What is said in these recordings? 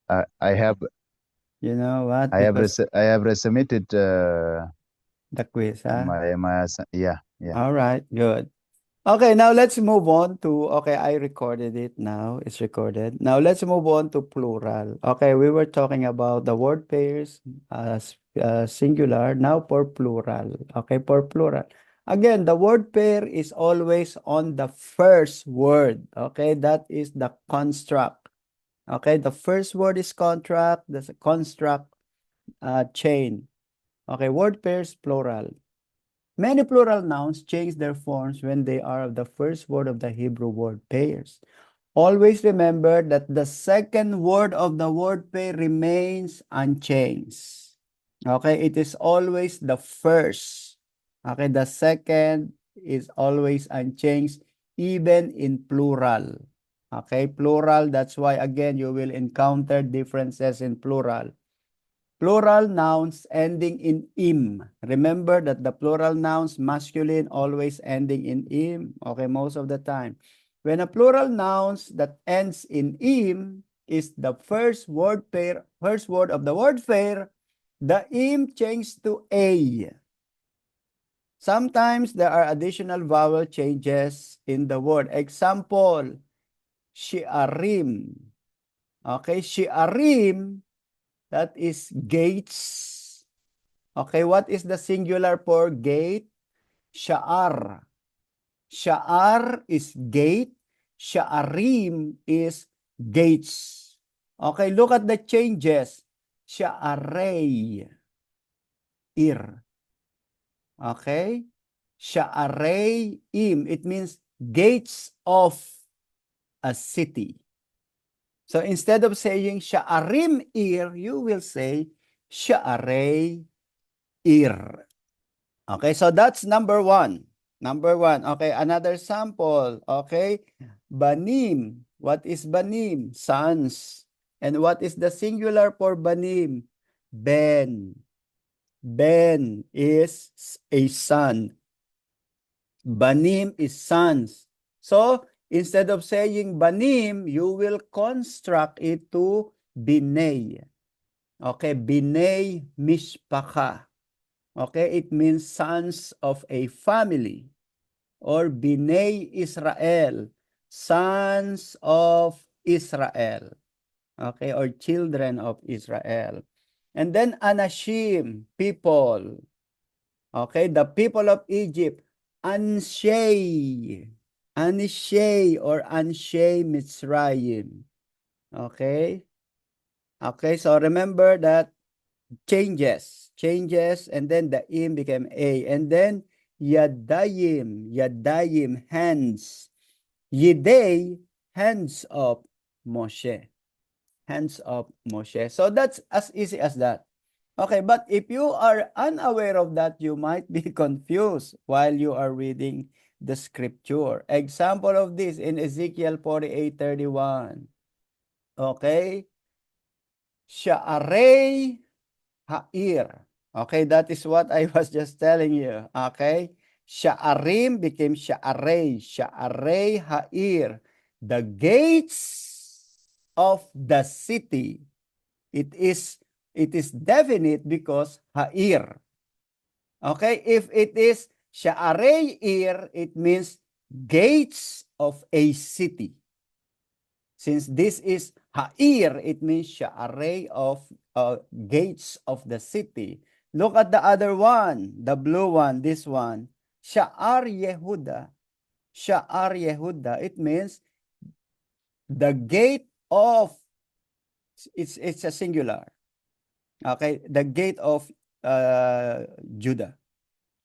I have You know what? Because I have resubmitted the quiz, huh? yeah. All right, good. Okay, now let's move on to, okay, I recorded it now. It's recorded. Now let's move on to plural. Okay, we were talking about the word pairs as singular. Now for plural. Okay, for plural. Again, the word pair is always on the first word. Okay, that is the construct. Okay, the first word is contract. That's a construct chain. Okay, word pairs plural. Many plural nouns change their forms when they are the first word of the Hebrew word pairs. Always remember that the second word of the word pair remains unchanged. Okay, it is always the first. Okay, the second is always unchanged, even in plural. Okay, plural, that's why again you will encounter differences in plural. Plural nouns ending in im. Remember that the plural nouns masculine always ending in im. Okay, most of the time. When a plural nouns that ends in im is the first word pair, first word of the word pair, the im changes to a. Sometimes there are additional vowel changes in the word. Example, shiarim. Okay, shiarim, that is gates. Okay, what is the singular for gate? Sha'ar. Sha'ar is gate. Sha'arim is gates. Okay, look at the changes. Sha'arei. Ir. Okay? Sha'arei im. It means gates of a city. So instead of saying Sha'arim ir, you will say Sha'arei ir. Okay, so that's number one. Number one. Okay, another sample. Okay, banim. What is banim? Sons. And what is the singular for banim? Ben. Ben is a son. Banim is sons. So, instead of saying banim, you will construct it to binay. Okay, binay mishpacha. Okay, it means sons of a family, or Binay Israel, sons of Israel. Okay, or children of Israel. And then Anashim, people. Okay, the people of Egypt, Anshei, Anishei or Anshei Mitzrayim. Okay, okay, so remember that changes, and then the im became a, and then yadayim, hands, yidei, hands of Moshe, hands of Moshe. So that's as easy as that. Okay, but if you are unaware of that, you might be confused while you are reading the scripture. Example of this in Ezekiel 48:31. Okay, Sha'arei Ha'ir. Okay, that is what I was just telling you. Okay, Sha'arim became Sha'arei. Sha'arei Ha'ir. The gates of the city. It is definite because Ha'ir. Okay, if it is Sha'arei Ir, it means gates of a city. Since this is Ha'ir, it means Sha'arei of gates of the city. Look at the other one, the blue one, this one. Sha'ar Yehuda. Sha'ar Yehuda. It means the gate of, it's a singular. Okay, the gate of Judah.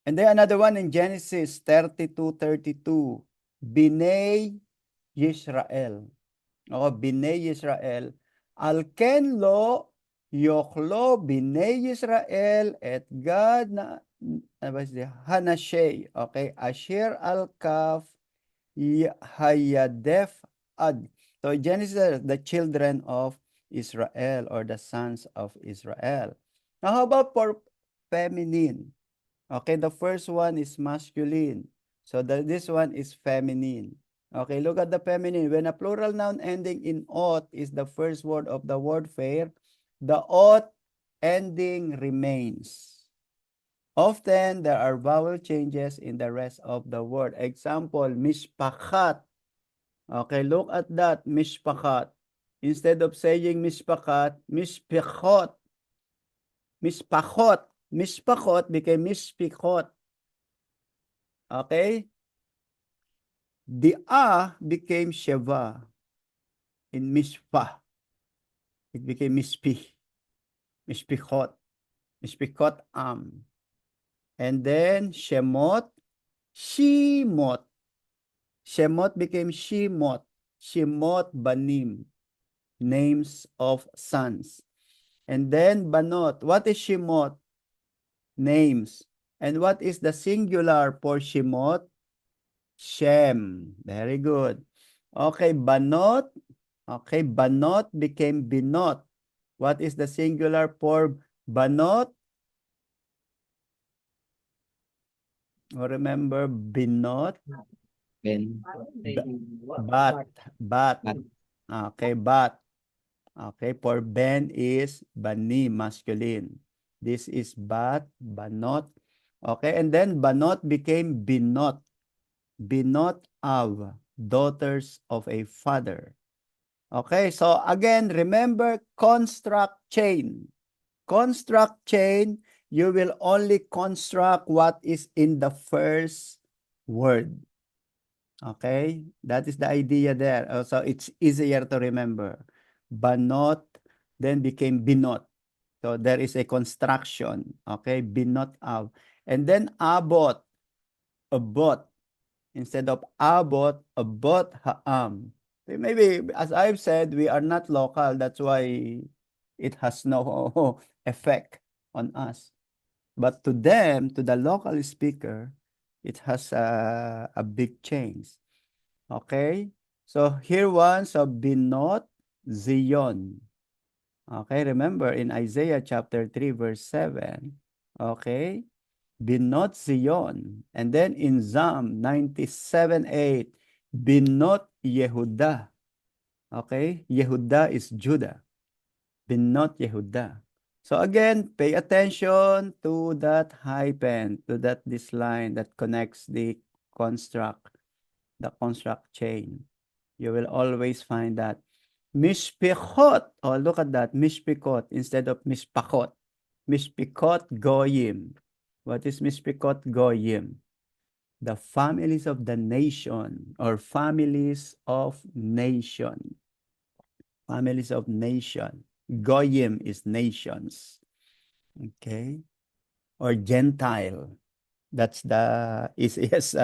And then another one in Genesis 32:32. Binay Yisrael. Oh, Binay Yisrael. Alken lo yoklo Binay Yisrael et God na Hanashei. Okay, Asher al-Kaf Hayadef Ad. So Genesis, the children of Israel or the sons of Israel. Now, how about for feminine? Okay, the first one is masculine. So this one is feminine. Okay, look at the feminine. When a plural noun ending in ot is the first word of the word pair, the ot ending remains. Often, there are vowel changes in the rest of the word. Example, mishpachat. Okay, look at that, mishpachat. Instead of saying mishpachat, mishpichot. Mishpachot. Mishpachot became mishpichot. Okay? The a became sheva in mishpah. It became mishpi. Mishpichot. Mishpichot am. And then shemot, shimot. Shemot became shimot. Shimot banim. Names of sons. And then banot. What is shimot? Names. And what is the singular for shimot? Shem. Very good. Okay, banot. Okay, banot became binot. What is the singular for banot? Remember binot? Ben. Bat. Bat. Bat. Okay, bat. Okay, for ben is bani, masculine. This is bat, banot. Okay, and then banot became binot. Binot of daughters of a father. Okay, so again, remember construct chain. Construct chain, you will only construct what is in the first word. Okay, that is the idea there. So it's easier to remember. Banot then became binot. So there is a construction. Okay, binot av. And then abot, abot. Instead of abot, abot haam. Maybe, as I've said, we are not local. That's why it has no effect on us. But to them, to the local speaker, it has a big change. Okay? So here one, so binot Zion. Okay, remember in Isaiah chapter 3, verse 7. Okay? Binot Zion. And then in Psalm 97:8, Binot Yehuda. Okay? Yehuda is Judah. Binot Yehuda. So again, pay attention to that hyphen, to this line that connects the construct chain. You will always find that. Mishpichot. Oh, look at that. Mishpikot instead of mishpachot. Mishpikot goyim. What is mishpikot goyim? The families of the nation or families of nation. Families of nation. Goyim is nations. Okay? Or Gentile. That's the easiest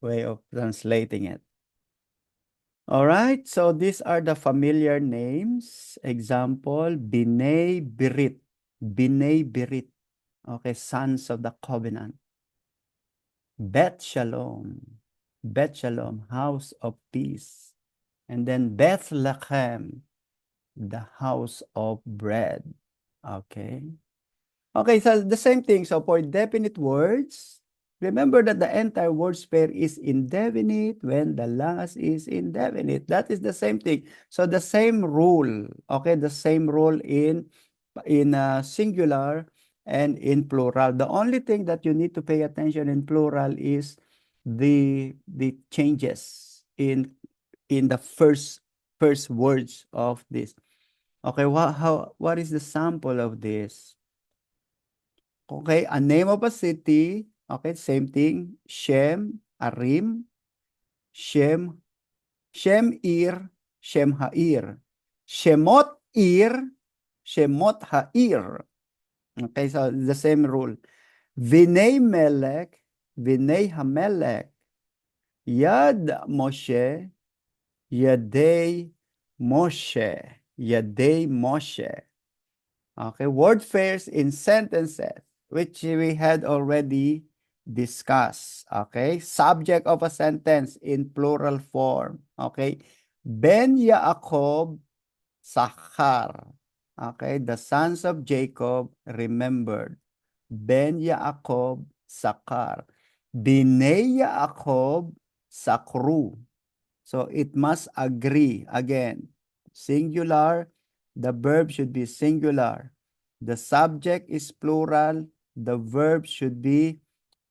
way of translating it. All right, so these are the familiar names. Example, Binei Birit. Binei Birit. Okay, sons of the covenant. Bet Shalom. Bet Shalom, house of peace. And then Bethlehem, the house of bread. Okay. Okay, so the same thing. So for definite words, remember that the entire words pair is indefinite when the last is indefinite. That is the same thing. So the same rule, okay, the same rule in singular and in plural. The only thing that you need to pay attention in plural is the changes in the first words of this. Okay, what is the sample of this? Okay, a name of a city. Okay, same thing. Shem, Arim, Shem, Shem-Ir, Shem-Ha'ir. Shemot-Ir, Shemot-Ha'ir. Okay, so the same rule. Vinay Melech, Vinay Hamelech. Yad Moshe, Yadei Moshe, Yadei Moshe. Okay, word pairs in sentences, which we had already discussed. Okay, subject of a sentence in plural form. Okay, Ben Yaakov Sachar. Okay, the sons of Jacob remembered. Ben Yaakov Sachar. Binei Yaakov Sakru. So it must agree. Again, singular, the verb should be singular. The subject is plural, the verb should be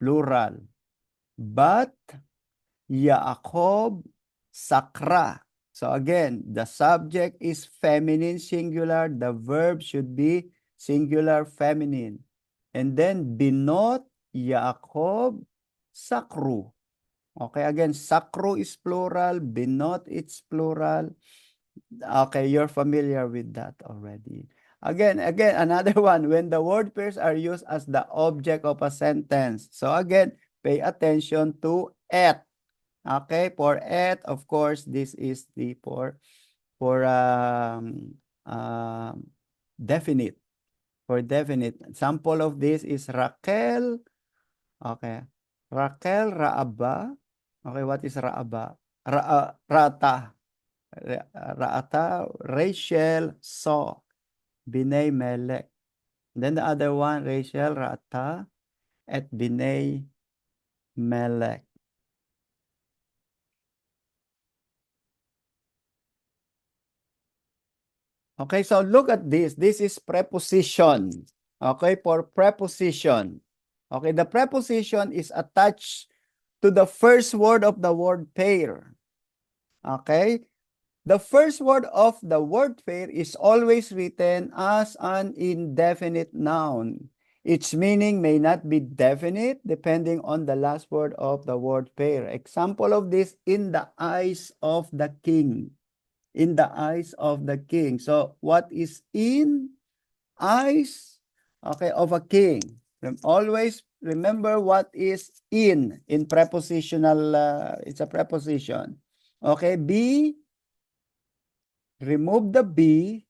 plural. But Yaakov sakra. So again, the subject is feminine singular, the verb should be singular feminine. And then binot Yaakov sakru. Okay, again, sakru is plural, binot it's plural. Okay, you're familiar with that already. Again, another one, when the word pairs are used as the object of a sentence. So again, pay attention to et. Okay, for et, of course, this is the for definite. For definite. Sample of this is Raquel. Okay. Raquel Raaba. Okay, what is Raaba? Rata. Raata. Rachel saw. Binay Melek. Then the other one, Rachel Rata at Binay Melek. Okay, so look at this. This is preposition. Okay, for preposition. Okay, the preposition is attached to the first word of the word pair. Okay, the first word of the word pair is always written as an indefinite noun. Its meaning may not be definite depending on the last word of the word pair. Example of this, in the eyes of the king. In the eyes of the king. So what is in eyes, okay, of a king? Always remember what is in prepositional, it's a preposition. Okay, be, remove the be,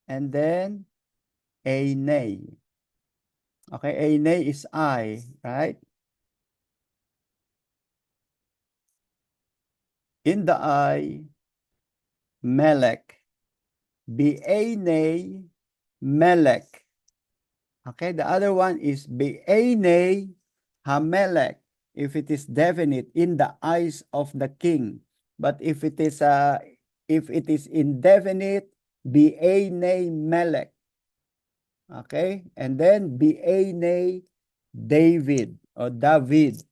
and then a nay. Okay, a nay is I, right? In the eye, Melech. Be a nay, Melech. Okay, the other one is Be'enei Hamelech, if it is definite, in the eyes of the king. But if it is indefinite, Be'enei Melech. Okay, and then Be'enei David or David.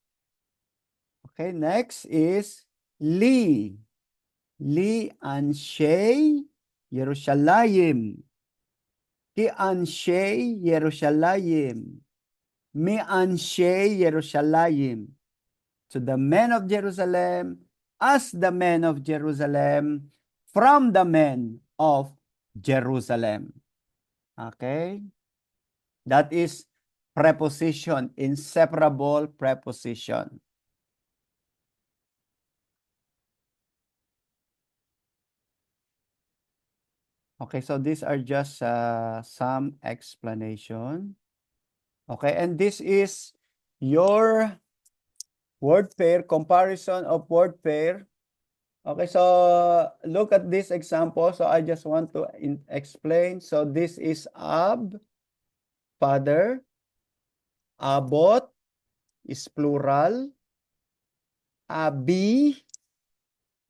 Okay, next is Li. Li Anshei Yerushalayim. Ki Anshei Yerushalayim. Mi Anshei Yerushalayim. To the men of Jerusalem, as the men of Jerusalem, from the men of Jerusalem. Okay? That is preposition, inseparable preposition. Okay, so these are just some explanation. Okay, and this is your word pair, comparison of word pair. Okay, so look at this example. So I just want to explain. So this is ab, father. Abot is plural. Abi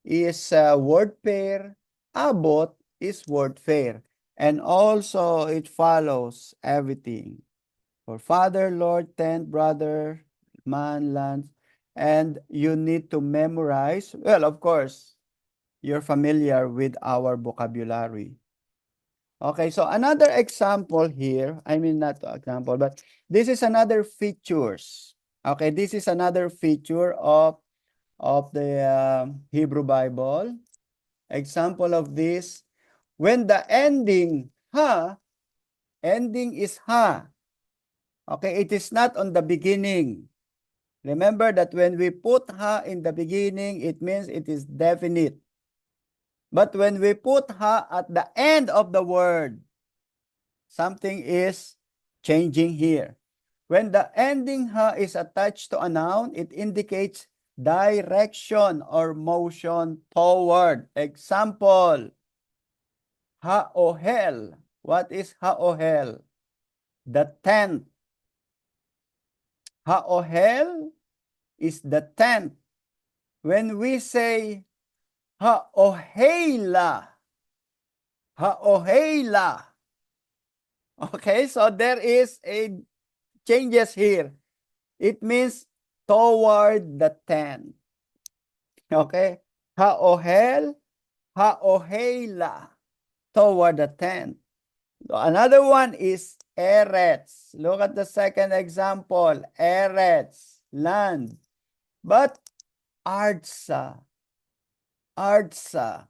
is word pair. Abot is word pair. And also it follows everything. For father, Lord, tent, brother, man, land. And you need to memorize. Well, of course, you're familiar with our vocabulary. Okay, so another example here, I mean not example, but this is another features. Okay, this is another feature of the Hebrew Bible. Example of this, when the ending is ha. Okay, it is not on the beginning. Remember that when we put ha in the beginning, it means it is definite. But when we put ha at the end of the word, something is changing here. When the ending ha is attached to a noun, it indicates direction or motion toward. Example, ha-ohel. What is ha-ohel? The tent. Ha-ohel is the tent. when we say ha'oheila, ha'oheila. Okay, so there is a changes here. It means toward the tent. Okay, ha'ohel, ha'oheila, toward the tent. Another one is Eretz. Look at the second example. Eretz, land. But Artsa, Artsa,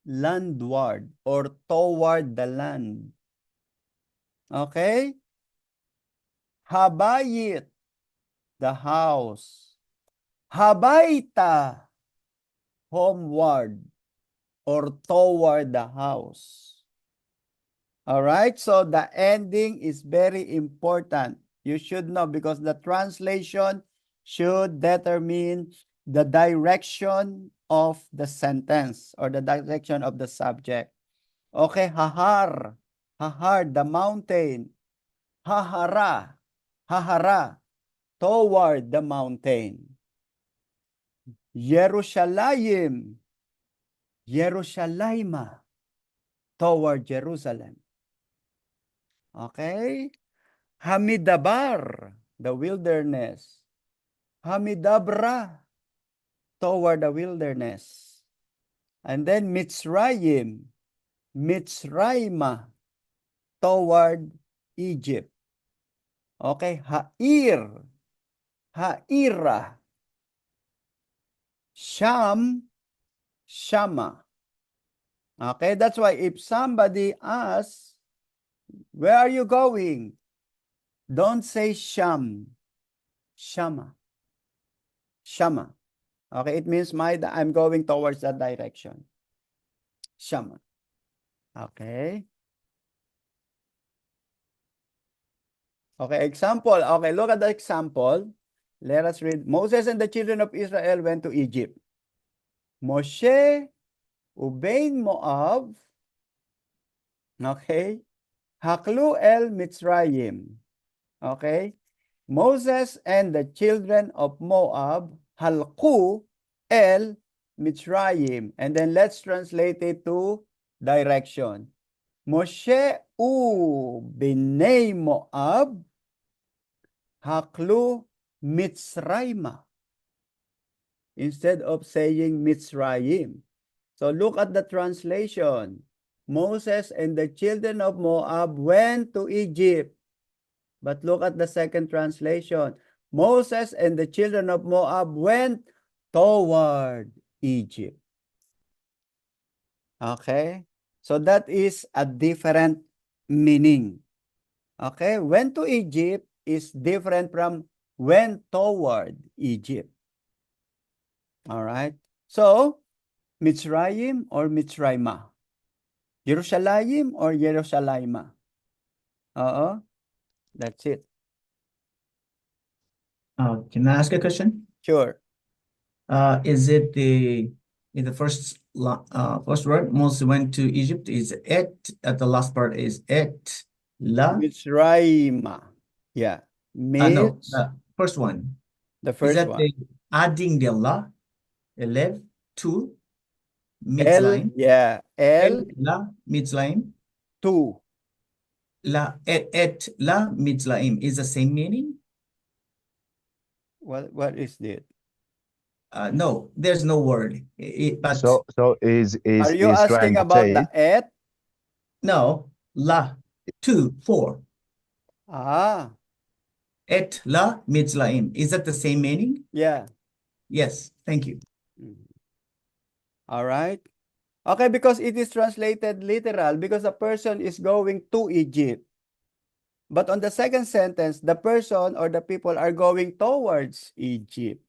landward or toward the land. Okay? Habayit, the house. Habaita, homeward or toward the house. All right, so the ending is very important. You should know because the translation should determine the direction of the sentence or the direction of the subject. Okay, hahar, hahar, the mountain. Hahara, hahara, toward the mountain. Yerushalayim, Yerushalayma, toward Jerusalem. Okay? Hamidabar, the wilderness. Hamidabra, toward the wilderness. And then Mitzrayim, Mitzrayma, toward Egypt. Okay, Ha'ir, Ha'ira, Sham, Shama. Okay, that's why if somebody asks, where are you going? Don't say Sham, Shama, Shama. Okay, it means I'm going towards that direction. Shama. Okay. Okay, example. Okay, look at the example. Let us read. Moses and the children of Israel went to Egypt. Moshe ubein Moab. Okay. Haklu el Mitzrayim. Okay. Moses and the children of Moab halku el Mitzrayim. And then let's translate it to direction. Moshe u bnei Moab haklu Mitzrayma. Instead of saying Mitzrayim. So look at the translation. Moses and the children of Moab went to Egypt. But look at the second translation. Moses and the children of Moab went toward Egypt. Okay? So that is a different meaning. Okay? Went to Egypt is different from went toward Egypt. All right? So, Mitzrayim or Mitzrayma? Jerusalem or Jerusalayma? That's it. Can I ask a question? Sure. Is it in the first word, Moses went to Egypt, is et, at the last part is et, la? Mitzrayma. Yeah. No, the first one. The Is first that one. adding the la, 11, to, El, Mitzrayim? yeah. El, la, Mitzrayim? two. La, et, la, Mitzrayim is the same meaning? What is it? No, there's no word. But So is Are you trying asking to about say the et? no, la, 2, 4. Ah, Et, la, Mitzrayim. Is that the same meaning? yeah. Yes, thank you. All right. Okay, because it is translated literal because the person is going to Egypt. But on the second sentence, the person or the people are going towards Egypt.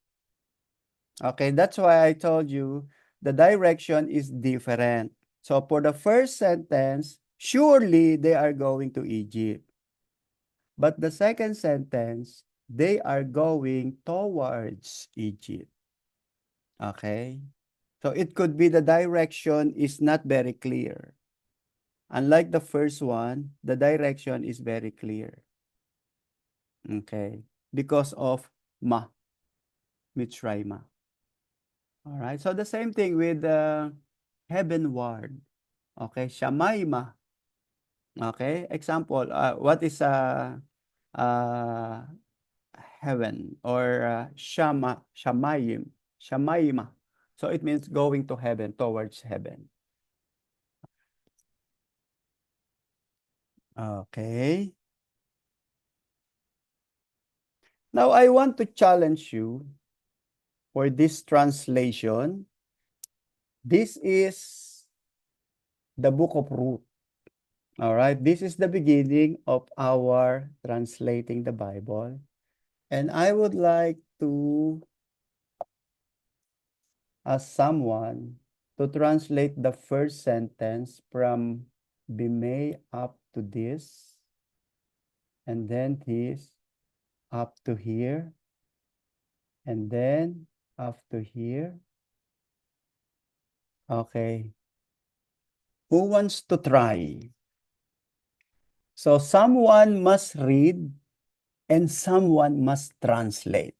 Okay, that's why I told you the direction is different. So for the first sentence, surely they are going to Egypt. But the second sentence, they are going towards Egypt. Okay? So it could be the direction is not very clear. Unlike the first one, the direction is very clear. Okay? Because of Mitzrayma. All right. So the same thing with heavenward. Okay. Shamayma. Okay. Example. What is uh, heaven or shamayim? Shamayima. So it means going to heaven, towards heaven. Okay. Now I want to challenge you for this translation. This is the book of Ruth. All right. This is the beginning of our translating the Bible. And I would like to ask someone to translate the first sentence from Bimei up to this, and then this up to here, and then up to here. Okay. Who wants to try? So someone must read and someone must translate.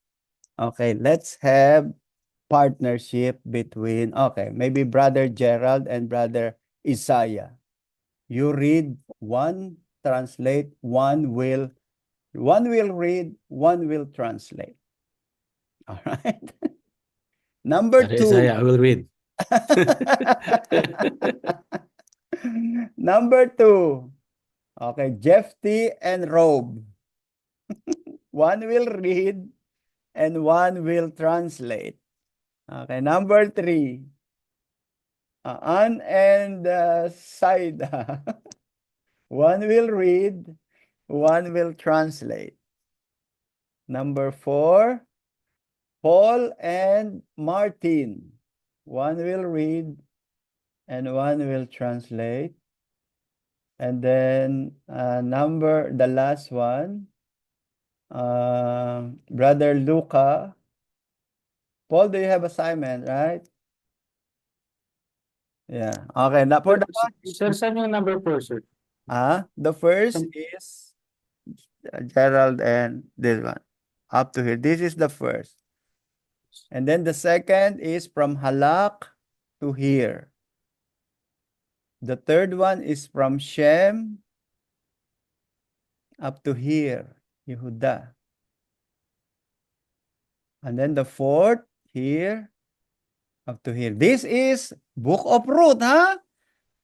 Okay, let's have partnership between, okay, maybe Brother Gerald and Brother Isaiah. You read, one translate, one will read, one will translate. All right. Number Brother two. Isaiah, I will read. Number two. Okay, Jeffty and Rob. One will read and one will translate. Okay, number three. Ann and Saida. One will read, one will translate. Number four, Paul and Martin. One will read and one will translate. And then the last one, Brother Luca. Paul, do you have assignment, right? Yeah. Okay. Now for the Sir, saan yung number 4, sir? the first is Gerald and this one. Up to here. This is the first. And then the second is from Halak to here. The third one is from Shem up to here, Yehuda. And then the fourth here up to here. This is Book of Ruth, huh?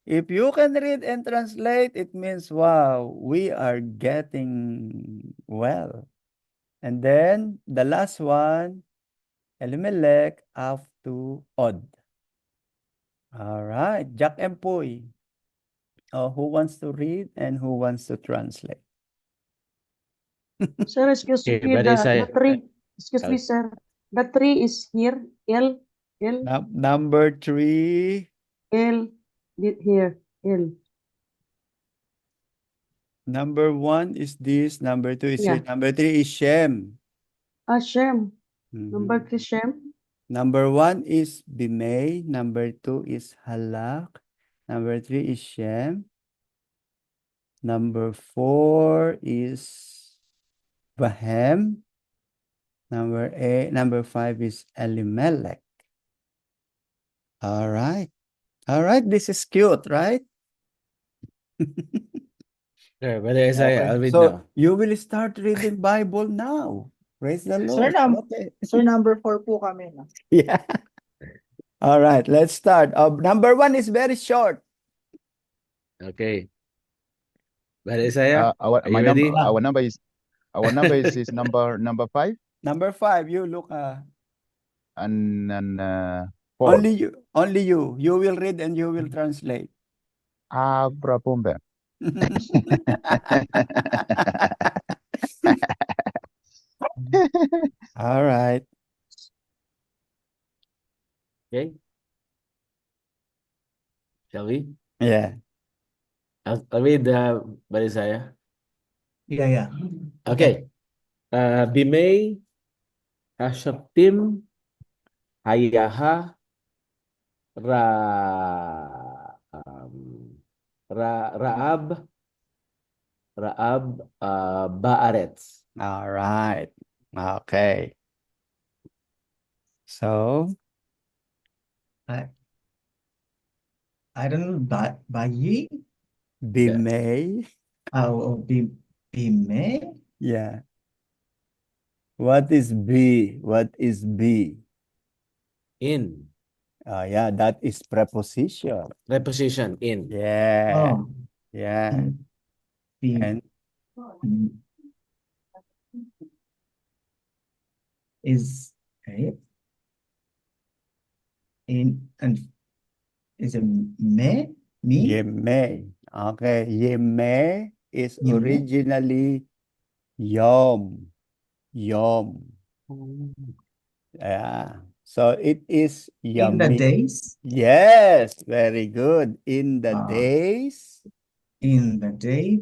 If you can read and translate, it means, wow, we are getting well. And then the last one, Elimelech up to Od. All right, Jack and Poy. Who wants to read and who wants to translate? Sir, excuse Okay, me, Brother the Isaiah. tree, excuse me, sir. The tree is here, L, Number three. here, L. Number one is this. Number two is here. Yeah. Number three is Shem. Shem. Mhm. Number 3, Shem. Number one is Bimei. Number two is Halak. Number three is Shem. Number four is Bahem. Number five is Elimelech. All right. All right. This is cute, right? Sir, Brother Isaiah, Okay. I'll read So now. you will start reading Bible now. Praise the Lord. Okay. Sir, number 4 po kami. No? Yeah. All right. Let's start. Number one is very short. Okay. Brother Isaiah, Our are you ready? our number is number 5 Number five. You look. and 4. Only you. You will read and you will translate. Abrapumbe. All right. Okay. Shall we? Yeah. I'll read Brother Isaiah. Yeah. Okay. Bimei, Hashaptim, Hayaha, Raab, Baaretz. All right. Okay. So I I don't know. Bayi? Bimay. Oh, bime? Yeah. What is B? What is B? In. Yeah, that is preposition. Preposition. In. Yeah. Oh, Yeah. bim. And Is okay. And is it me? Yeme. Okay. Yeme is Yeme? originally yom. Yom. Yeah. So it is In the yummy. days? Yes, very good. In the Ah. days. In the day?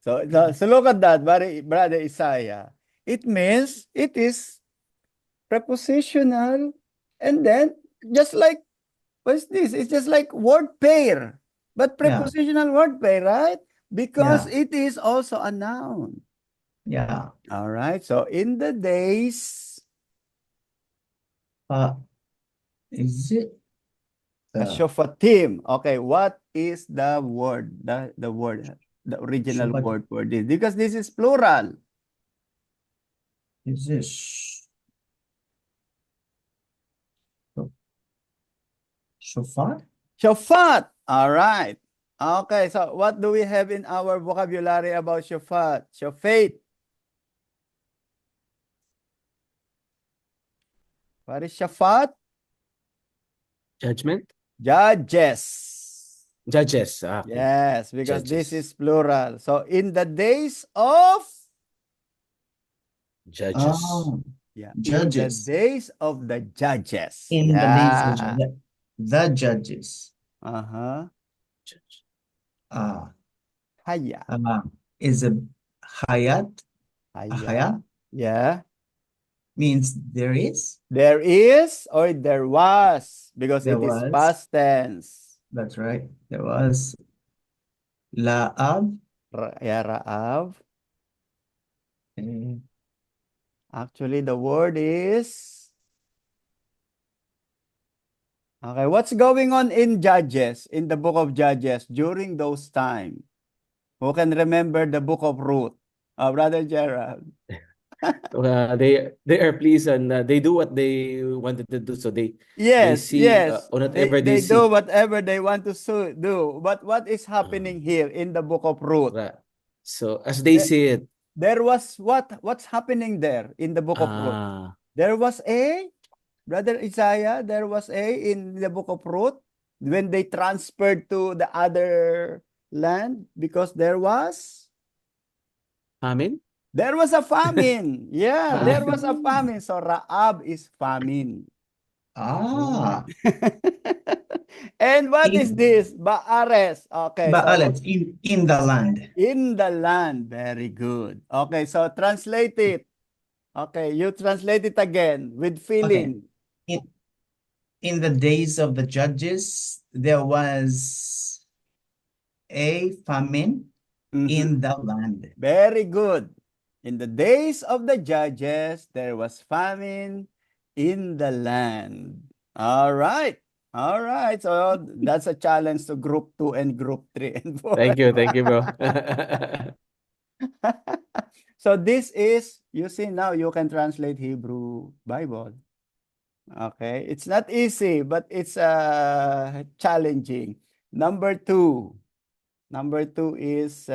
So look at that, Brother Isaiah. It means it is prepositional, and then just like what's this? It's just like word pair, but Yeah. prepositional word pair, right? Because Yeah. it is also a noun. Yeah. All right. So in the days, Is it Shofatim. Okay, what is the word? The word, the original Shofat- word for this? Because this is plural. is this shofar? Shofat. All right. Okay, so what do we have in our vocabulary about shofat? Shofat. What is shofat? Judgment. Judges. Judges. Okay. Yes, because this Judges. is plural. So in the days of, Judges. yeah, Judges. in the days of the judges. In the days of Yeah. the judges. Uh-huh. Judge. Haya. Is a hayat? Haya. Yeah. Means there is. There is or there was, because There it is was. past tense. That's right. There was La'ab. Yeah, Ra'av. eh, Actually, the word is... Okay, what's going on in Judges, in the book of Judges during those times? Who can remember the book of Ruth? Brother Gerald. They are pleased and they do what they wanted to do. So they Yes, see yes. whatever They they see. do whatever they want to do. But what is happening here in the book of Ruth? Right. So as they see it, There was what's happening there in the book of Ruth? There was Brother Isaiah, there was in the book of Ruth when they transferred to the other land because there was famine. there was a famine. Yeah, there was a famine. So Raab is famine. And what is this? Baares. Okay, Ba'alet, in the land. in the land. Very good. Okay, so translate it. Okay, you translate it again with feeling. In the days of the judges, there was a famine in the land. Very good. In the days of the judges, there was famine in the land. All right. All right. So that's a challenge to group 2 and group 3 and 4. Thank you, bro. So this is, you see now you can translate Hebrew Bible. Okay. It's not easy, but it's challenging. Number 2. Number 2 is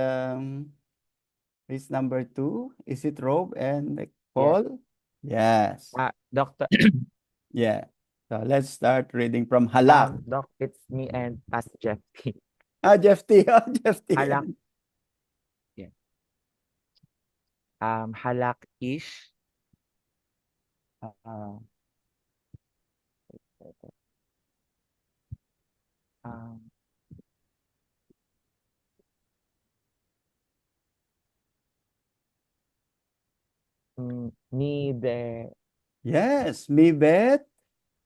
number 2? Is it Rob and Paul? Yes. Doctor, Yeah. So let's start reading from Halak. Doc, it's me and Pastor Jeff T. Jeff T. Jeff T. Halak. Yeah. Halak-ish. Me bet. Yes, Mivet.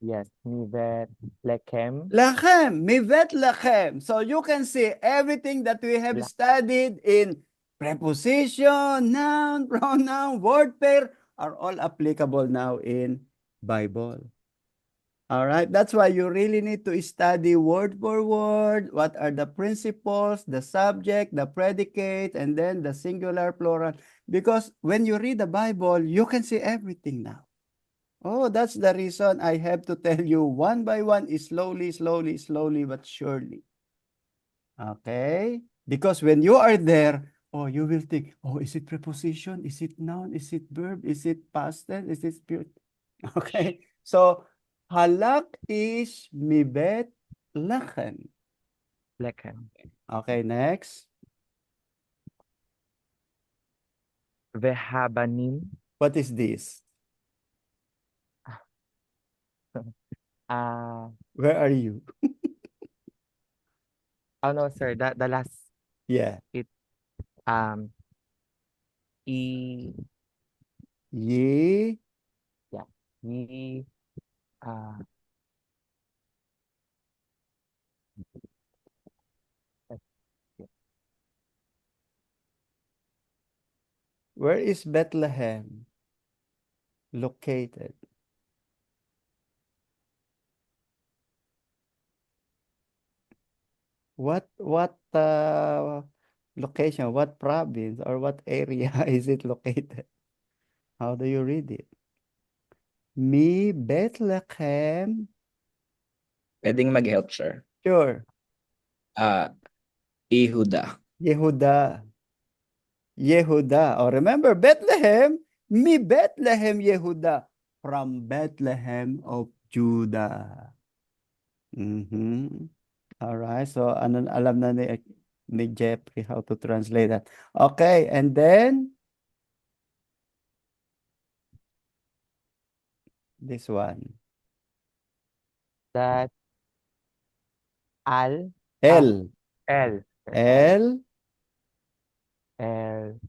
Yes, me bet Lechem. Lachem. Mivet Lachem. So you can see everything that we have studied in preposition, noun, pronoun, word pair are all applicable now in Bible. All right, that's why you really need to study word for word. What are the principles, the subject, the predicate, and then the singular, plural. Because when you read the Bible, you can see everything now. Oh, that's the reason I have to tell you one by one, slowly, slowly, slowly, but surely. Okay? Because when you are there, oh, you will think, oh, is it preposition? Is it noun? Is it verb? Is it past tense? Is it spirit? Okay? So, halak is mibet lachen. Lechem. Okay, next. Vehabanim. What is this? Where are you? Oh no, sir. The last Yeah. um e Ye, ye where is Bethlehem located? What location, what province or what area is it located? How do you read it? Mi Bethlehem. Pwedeng mag-help, sir. Sure. Yehuda. Yehuda. Yehuda. Oh, remember Bethlehem? Mi Bethlehem Yehuda. From Bethlehem of Judah. All right. So, alam na ni Jeffrey how to translate that. Okay. And then, this one. that al L. L L. L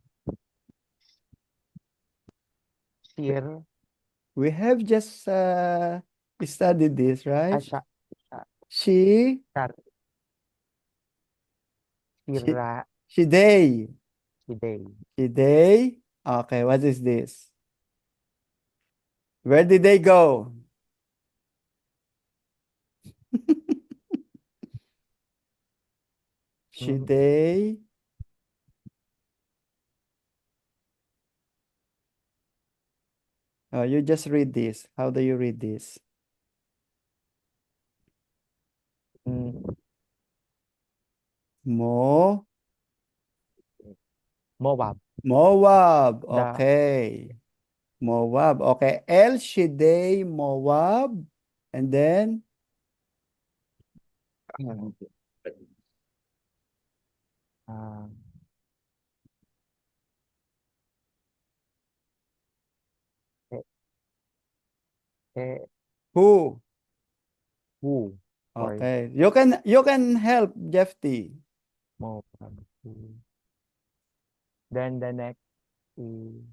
Shir We have just studied this, right? Asha She. Shar Shira They. Shidei. They. Okay, what is this? Where did they go? They. Oh, you just read this. How do you read this? Moab. Moab. Okay. Moab. Okay. El Shaddai Moab. And then who? Sorry. Okay. You can help Jeffy. Moab. Then the next is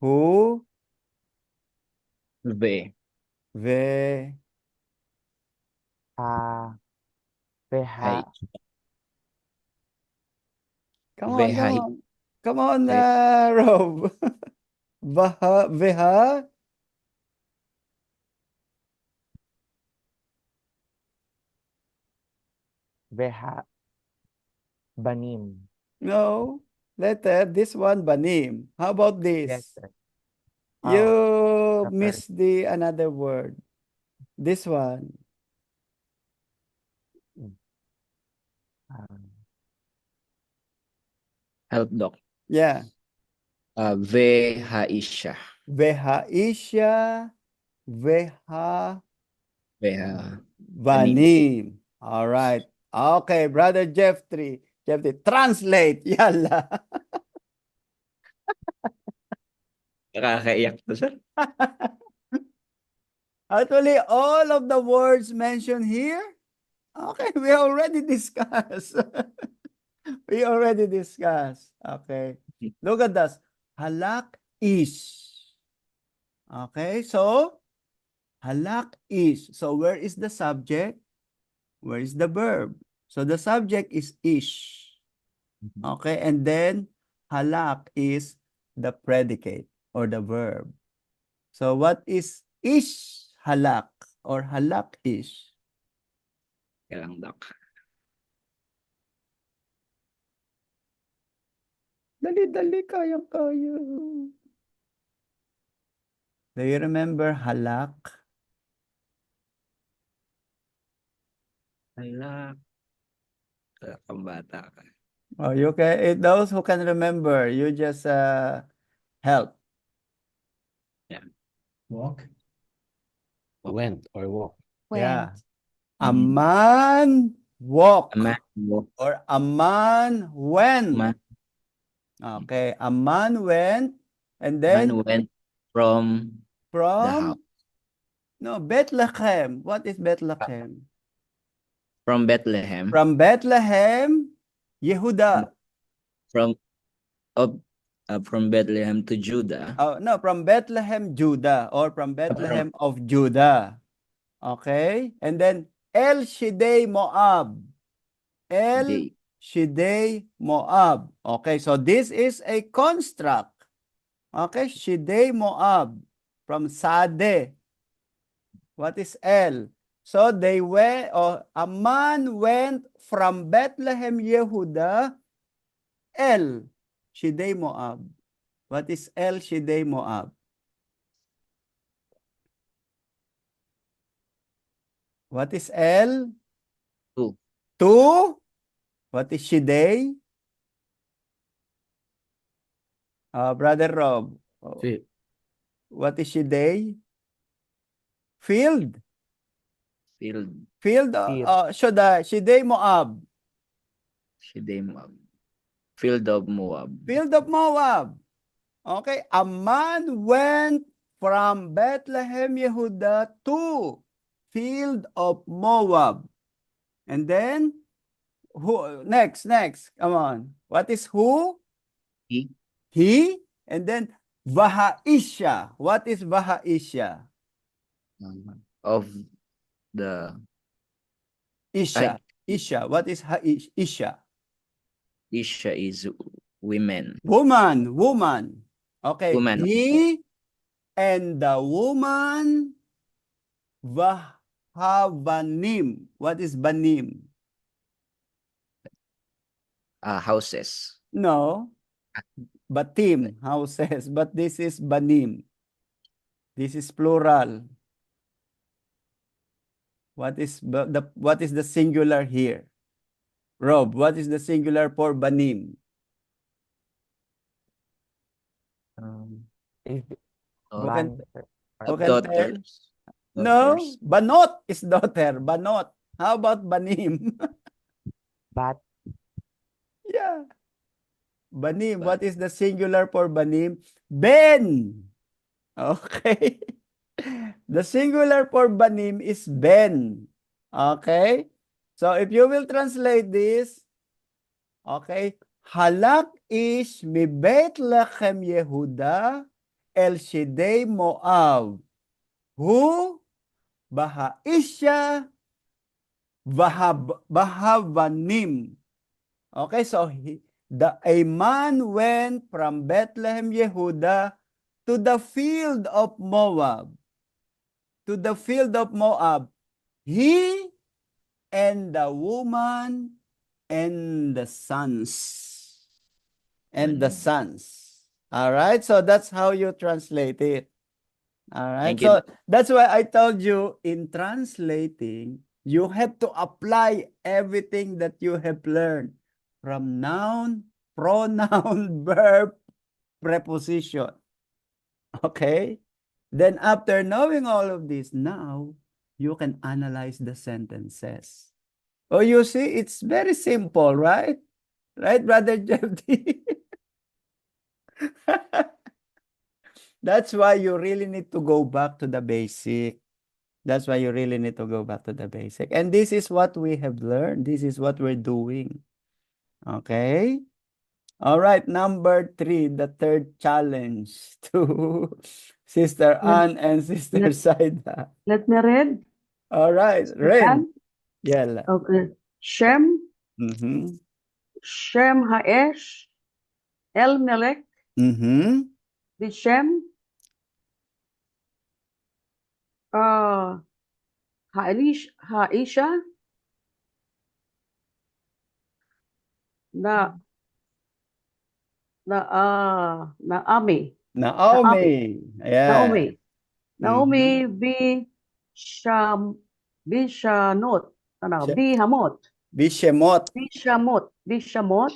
Who? Ve. Ve. Veha. Come on, Vehai. come on. Come on, Rob. Veha. Veha Banim. No. Letter. This one, Banim. How about this? Yes, sir. You missed the another word. This one. Help, Doc. Yeah. Vehaisha. Vehaisha. Veha. Banim. All right. Okay, brother Jeffrey. Translate. Yalla. Nakakaiyak to, sir. Actually, all of the words mentioned here, okay, we already discussed. We already discussed. Okay. Look at this. Halak is. Okay, so halak is. So where is the subject? Where is the verb? So the subject is ish. Okay, and then halak is the predicate or the verb. So what is ish halak or halak ish? Kaya lang, Doc. Dali-dali, kayang-kaya. Do you remember halak? Hala. Pambata ka. Oh, you can, those who can remember, you just help. Walk. Went or walk. Yeah. A Mm. man walk A man walk. or a man went. Man, Okay, a man went and man then went from the from house. no Bethlehem. What is Bethlehem? From Bethlehem. From Bethlehem, Yehuda. From from Bethlehem to Judah. Oh no, from Bethlehem, Judah, or from Bethlehem of Judah. Okay, and then El Shaddai Moab. El They, Shaddai Moab. Okay, so this is a construct. Okay, Shaddai Moab from Sade. What is El? So they went, or a man went from Bethlehem, Yehuda, El Shaddai Moab. What is El Shaddai Moab? What is El? Two. Two. What is Shaddai? Brother Rob. Fi- What is Shaddai? Field. Field. Field. Shaddai Moab. Shaddai Moab. Field of Moab. Field of Moab. Okay. A man went from Bethlehem, Yehuda to field of Moab. And then, who next? Come on. What is who? He. He. And then, Vahaisha. What is Vahaisha? Of the Isha. Isha. What is Isha? Isha is women. Woman. Okay. Woman. He and the woman Vahabanim. What is Banim? Houses. No. Batim, houses. But this is Banim. This is plural. What is the singular here? Rob, what is the singular for Banim? Is Oh, Who can- Banter. who can tell? daughters. No, Daughters. Banot is daughter. Banot. How about Banim? Bat. Yeah. Banim. Ban. What is the singular for Banim? Ben. Okay. The singular for Banim is Ben. Okay. So if you will translate this, okay, Halak ish mi Bethlehem Yehuda El Shaddai Moab. Hu Bahaisha Bahavanim. Okay, so a man went from Bethlehem, Yehuda, to the field of Moab. To the field of Moab. He and the woman and the sons. And the sons. All right, so that's how you translate it. All right, Thank you. so that's why I told you in translating, you have to apply everything that you have learned from noun, pronoun, verb, preposition. Okay? Then after knowing all of this, now you can analyze the sentences. Oh, you see, it's very simple, right? Right, Brother Jeffy? That's why you really need to go back to the basic. That's why you really need to go back to the basic. And this is what we have learned. This is what we're doing. Okay? All right, number 3, the third challenge to Sister Anne and Sister Saida. Let me read. All right, read. Anne? Yeah. Okay. Shem Mm-hmm. Shem Haesh, Elmelech, Mm-hmm. Bishem, Haisha, Naomi, Naomi. Yeah. Naomi, Naomi, Mhm. Bishanot, She- Bihamot, Bishemot. Bishamot,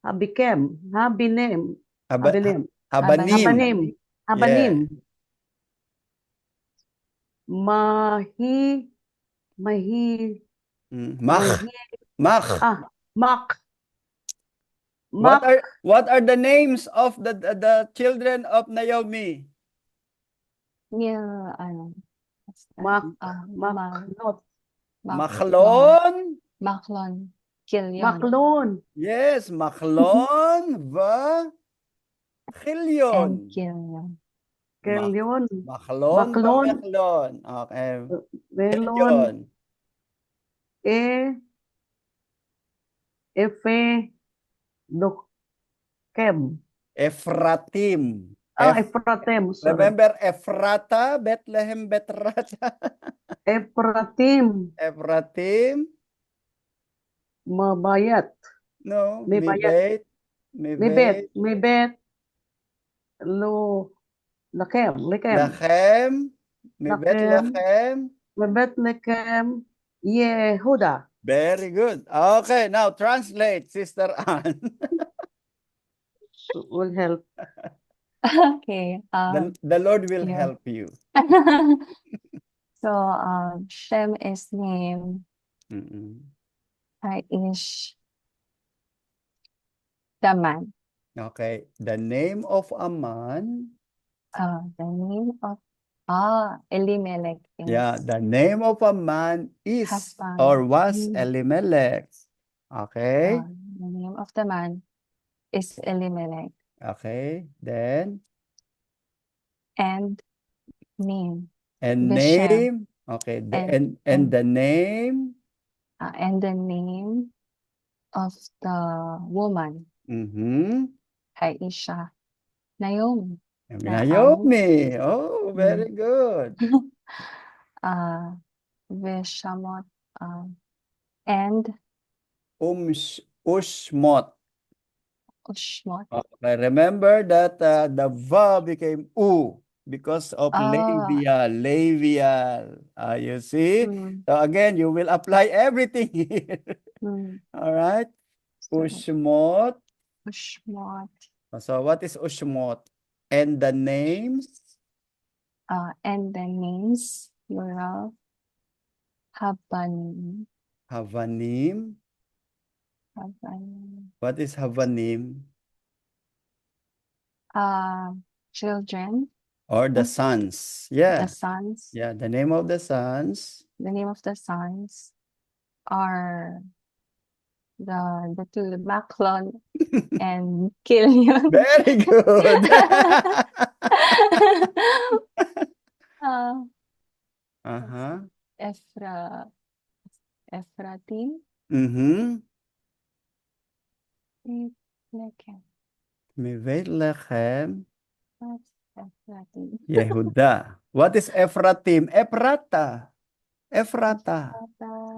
Habinem, Haba- Habanim, Habanim. Habanim, Yeah. Habanim, Mahi, Mach. Mach. Mak, What are the names of the children of Naomi? Yeah, ano, what's that? Mak, Ma- Maknot, Machlon. Machlon, Kilyon, Maklon, Yes, Machlon. and Chilyon. Kilyon. Kelyon, Machlon. Machlon. Machlon. Okay. Melon, Chilyon. Efe, Dokem, Ephratim. Ephraim, sorry, Remember Ephrata, Bethlehem, Bethrata. Ephraim, Ephratim. Mabayat, No, Mibayat. Mibet. Mibet, Lakem, Lachem. Mibet Lachem. Lachem. Mibet, Lekem, Yehuda, Very good. Okay, now translate, Sister Anne. will help. Okay. The Lord will yeah. help you. So, Shem is name is the man. Okay, the name of a man. The name of Elimelech is Yeah, the name of a man is husband. or was Elimelech. Okay. The name of the man is Elimelech. Okay, then And name. and Beshem. name. Okay, and the name. And the name of the woman, Aisha, Naomi. Naomi. Oh, very good. Veshamot, and Ushmot. Ushmot. Okay, remember that the va became u because of labial. You see? So again, you will apply everything here. All right. Ushmot. Ushmot. So what is Ushmot? And the names? And the names, plural, Havanim. Havanim. Havanim. What is Havanim? Children. Or the sons. Yeah. The sons. Yeah, the name of the sons. The name of the sons are the two, Machlon and Kilyon. Very good. Ephratim. Mibet Lechem. Ephratim. Yehuda. What is Ephratim? Ephrata.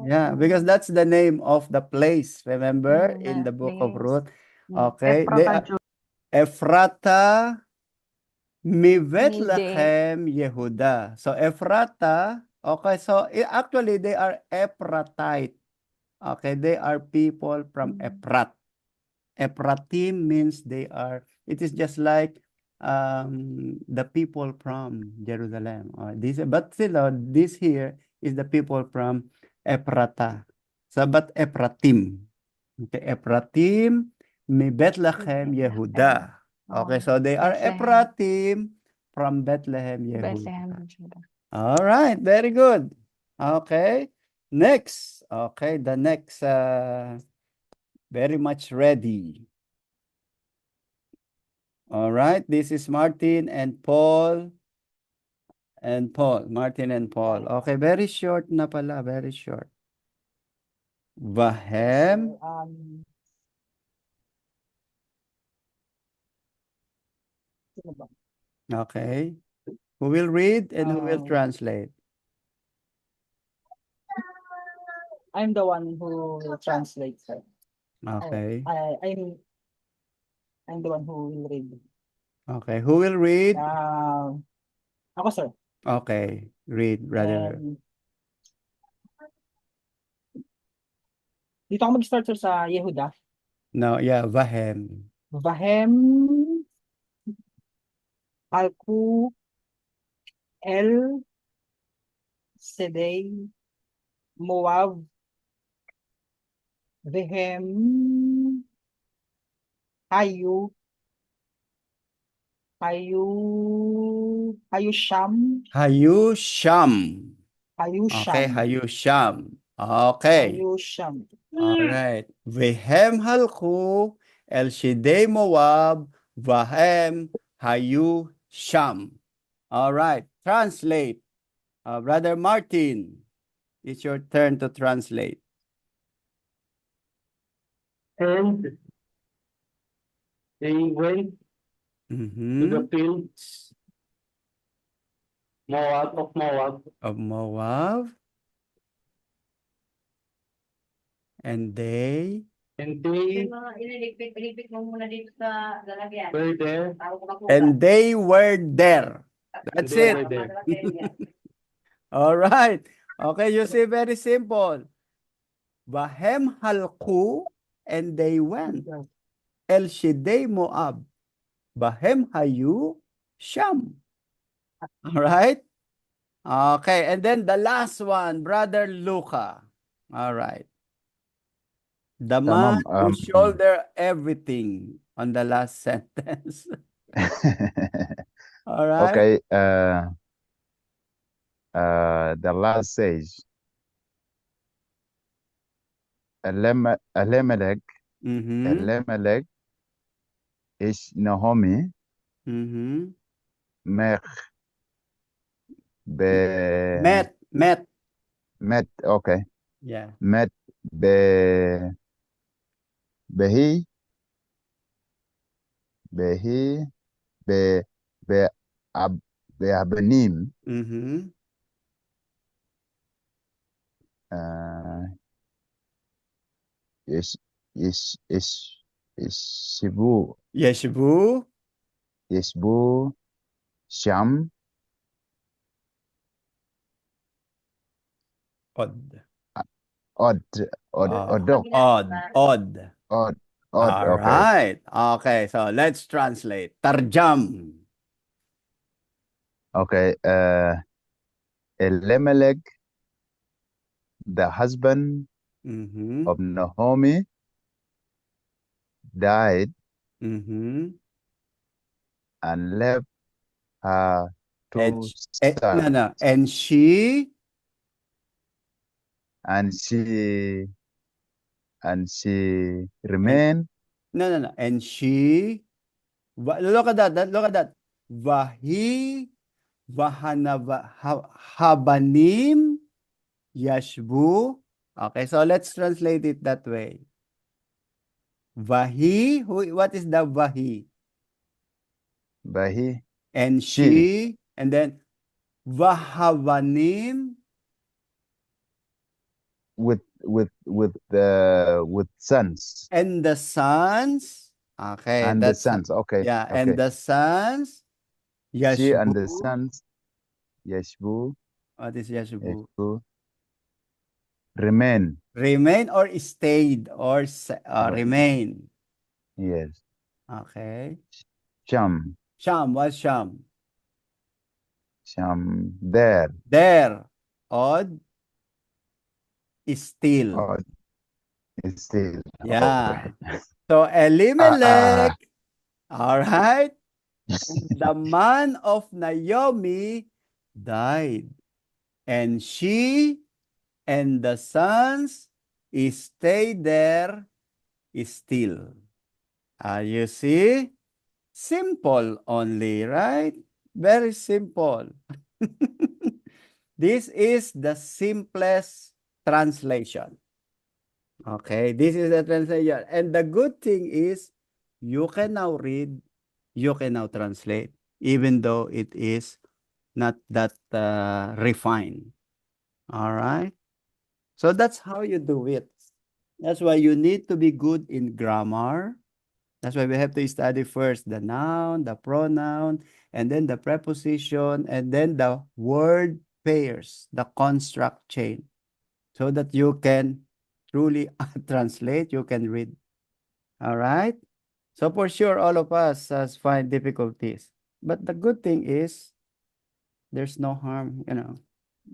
Yeah, because that's the name of the place. Remember in the book of Ruth. Okay. Ephrata, Mibet Lechem, Yehuda. So Ephrata. Okay, so actually they are Ephratite. Okay, they are people from Ephrat. Ephratim means it is just like the people from Jerusalem. But still, this here is the people from Ephrata. So, but Ephratim. Okay, Ephratim, mi Bethlehem, Yehuda. Okay, so they are Ephratim from Bethlehem, Yehuda. All right, very good. Okay, next. Okay, the next, very much ready. All right, this is Martin and Paul. Martin and Paul. Okay, very short na pala, very short. Vahem. Sino ba? Okay. Who will read and who will Um, translate? I'm the one who translates, sir. Okay. I'm the one who will read. Okay. Who will read? Ako, sir. Okay. Read, brother. Dito ako mag-start, sir, sa Yehuda. No, yeah, Vahem. Vahem, Alku, El, Sedei, Moab, Vehem, Hayu, Hayusham, Hayusham. Okay, Hayusham, Hayusham. Okay. Hayusham. All right. Vehem halku, El Shidei Moab, Vahem Hayu Sham. All right. Translate. Brother Martin, it's your turn to translate. And they went to the Mhm. fields of Moab, Of Moab. And they and they were there. and they were there. That's They it. were there. All right. Okay, you see, very simple. Vahem halku, and they went. El Shidei Moab. Vahem hayu Sham. All right. Okay, and then the last one, Brother Luca. All right. The man Tamam. who shoulder everything on the last sentence. All right. Okay. The last says, Elimelech Mm-hmm. is Naomi, Mm-hmm. Mech, Met, okay. Yeah. Met, Behi, Behabanim, Mm-hmm. is Shibu, Yeshbu. Sham, Odd. Odok, Odd. All All okay. right. Okay, so let's translate. Tarjam. Okay. Elimelech, the husband Mm-hmm. of Naomi, died Mm-hmm. and left her two sons, No. And she and she remained. No. And she look at that. Look at that. Vahi habanim yashbu. Okay, so let's translate it that way. Vahi, what is the vahi? Bahi, And she, and then vahavanim with sons. and the sons. Okay, And the sons. Okay. Yeah, Okay. and the sons. She and the Yashbu. sons, Yashbu, What is Yashbu? Remain. Remain or stayed or remain. Yes. Okay. Sham, What's Sham? there. There. Odd. Still. Odd. Still. Yeah. Okay. So Elimelech. All right. The man of Naomi died, and she and the sons stayed there still. You see? Simple only, right? Very simple. This is the simplest translation. Okay, this is the translation. And the good thing is you can now read, you can now translate, even though it is not that refined. All right. So that's how you do it. That's why you need to be good in grammar. That's why we have to study first the noun, the pronoun, and then the preposition, and then the word pairs, the construct chain, so that you can truly translate, you can read. All right? So for sure, all of us has find difficulties. But the good thing is there's no harm, you know.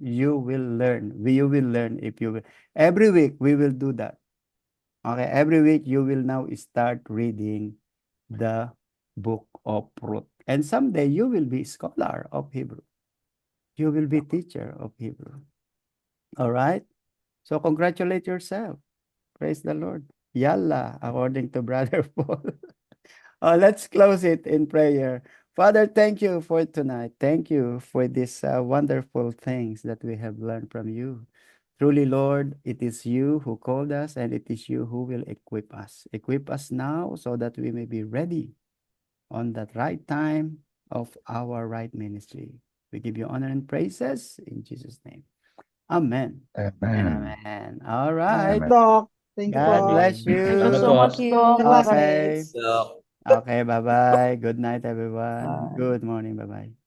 You will learn. You will learn if you will. Every week we will do that. Okay, every week you will now start reading the book of Ruth. And someday you will be scholar of Hebrew. You will be teacher of Hebrew. All right? So congratulate yourself. Praise the Lord. Yalla, according to Brother Paul. Let's close it in prayer. Father, thank you for tonight. Thank you for these wonderful things that we have learned from you. Truly, Lord, it is you who called us and it is you who will equip us. Equip us now so that we may be ready on that right time of our right ministry. We give you honor and praises in Jesus' name. Amen. And Amen. amen. All right. Amen. Doc. Thank you God po. bless Thank you you. so much, Doc. Salamat. Okay. So, Okay, bye-bye. Good night, everyone. Bye. Good morning. Bye-bye.